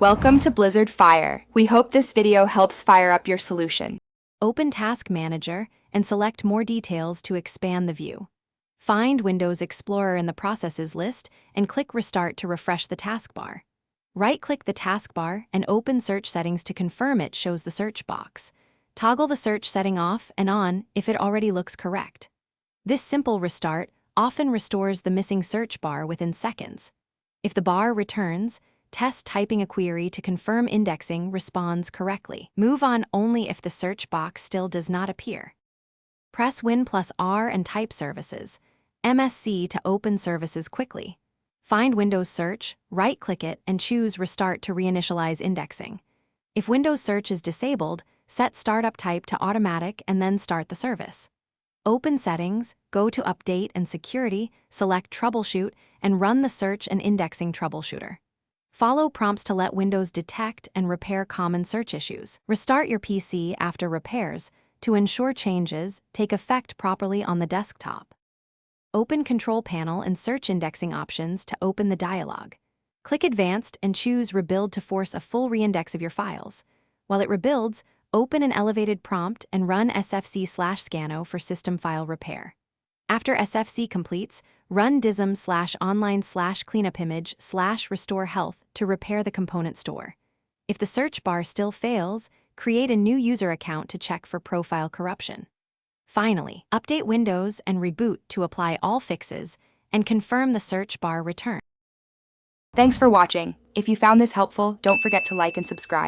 Welcome to Blizzard Fire. We hope this video helps fire up your solution. Open Task Manager and select more details to expand the view. Find Windows Explorer in the Processes list and click Restart to refresh the taskbar. Right-click the taskbar and open Search Settings to confirm it shows the search box. Toggle the search setting off and on if it already looks correct. This simple restart often restores the missing search bar within seconds. If the bar returns, test typing a query to confirm indexing responds correctly. Move on only if the search box still does not appear. Press Win+R and type Services, MSC to open services quickly. Find Windows Search, right-click it, and choose Restart to reinitialize indexing. If Windows Search is disabled, set Startup Type to Automatic and then start the service. Open Settings, go to Update and Security, select Troubleshoot, and run the Search and Indexing Troubleshooter. Follow prompts to let Windows detect and repair common search issues. Restart your PC after repairs to ensure changes take effect properly on the desktop. Open Control Panel and Search Indexing options to open the dialog. Click Advanced and choose Rebuild to force a full reindex of your files. While it rebuilds, open an elevated prompt and run sfc/scanno for system file repair. After SFC completes, run dism/online/cleanupimage/restore health to repair the component store. If the search bar still fails, create a new user account to check for profile corruption. Finally, update Windows and reboot to apply all fixes and confirm the search bar return. Thanks for watching. If you found this helpful, don't forget to like and subscribe.